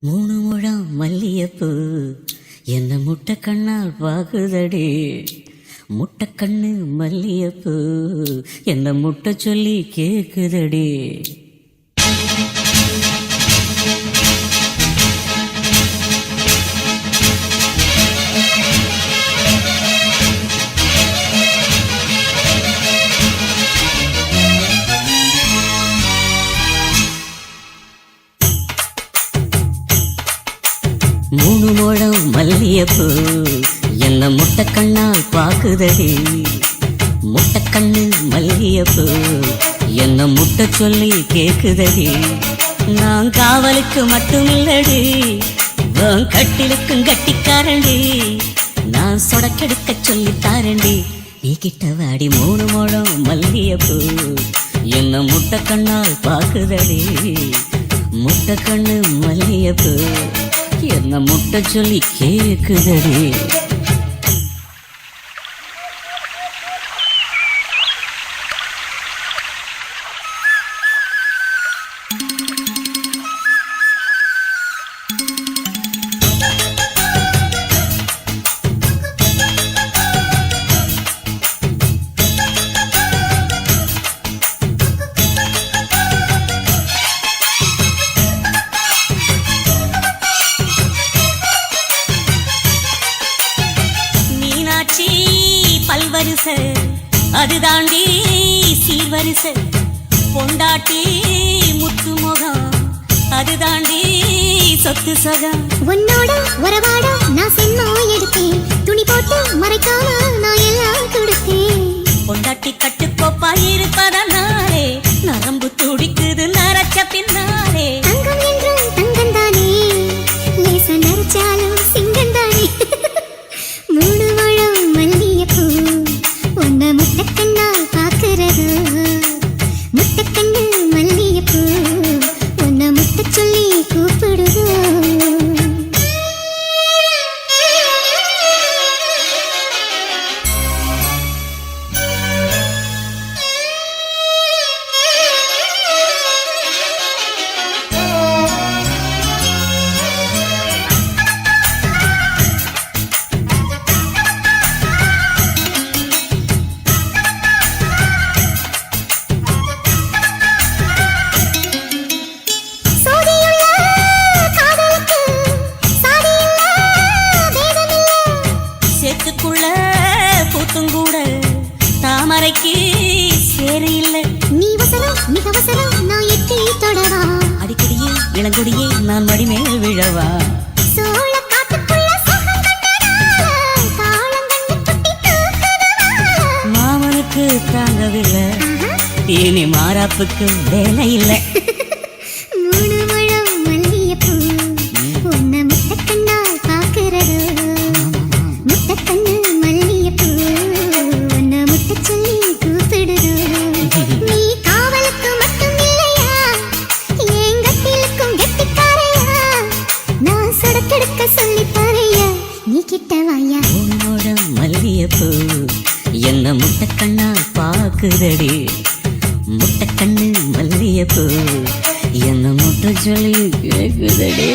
மூணு முழம் மல்லியப்பூ என்ன முட்டை கண்ணால் பாக்குதடி. முட்டை கண்ணு மல்லியப்பூ என்ன முட்டை சொல்லி கேக்குதடி. மூணு முழம் மல்லியப்பூ என்ன முட்டை கண்ணால் பாக்குதடி. முட்டை கண்ணு மல்லியப்பூ என்ன முட்டை சொல்லி கேக்குதடி. நான் காவலுக்கு மட்டுமில்லடி, கட்டிலுக்கும் கட்டிக்காரண்டி. நான் சொடக்கெடுக்க சொல்லி தாரண்டி. நீ கிட்ட வாடி மூணு முழம் மல்லியப்பூ என்ன முட்டை கண்ணால் பாக்குதடி. முட்டை கண்ணு மல்லியப்பூ என்ன முட்டை சொல்லி கேக்குதடி. பல்வரிசை அது தாண்டி சீர்வரிசை. பொண்டாட்டி முத்து முகம் அது தாண்டி சொத்து சகம். உன்னோட உறவாட நான் சென்மா எடுத்தேன். துணி போட்டு மறைக்காம நான் எல்லாம் கொடுத்தேன். பொண்டாட்டி கட்டுக்கோப்பா இருப்பதனாலே நரம்பு துடிக்குது நரச்ச பின்னாலே. தங்கம் என்றும் தங்கம் தானே, லேச நரைச்சாலும் சிங்கம் தானே. மூணு முழம் மல்லியப்பூ உன்னை முட்டை கண்ணால் பாக்குறது. முட்டை கண்ணு மல்லியப்பூ உன்னை முட்டை சொல்லி கூப்பிடுது. கூட தாமரைக்கு சேரு இல்லை. நீ வசனம் மிக வசனம் நான் எட்டி தொடவா. அடிக்கடியே இளங்கொடியே நான் மடிமேல் விழவா. சோழ காட்டுக்குள்ள சுகம் கண்டதால காலம் கண்டு குட்டி தூக்குதவா. மாமனுக்கு தாங்கவில்லை, இனி மாறாப்புக்கு வேலை இல்லை. மூணு முழம் மல்லியப்பூ உன்னை முட்டை கண்ணால் பாக்குறது. முட்டை கண்ணு மல்லியப்பூ உன்னை முட்டை சொல்லி கூப்பிடுது. நீ காவலுக்கு மட்டும் இல்லையா, என் கட்டிலுக்கும் கெட்டிக்காரையா. நான் சொடக்கெடுக்க சொல்லி பாரையா, நீ கிட்ட வாயா. மூணு முழம் மல்லியப்பூ என்ன முட்டை கண்ணால் பாக்குதடி. முட்டை கண்ணு மல்லியப்பூ என்ன முட்டை சொல்லி கேக்குதடி.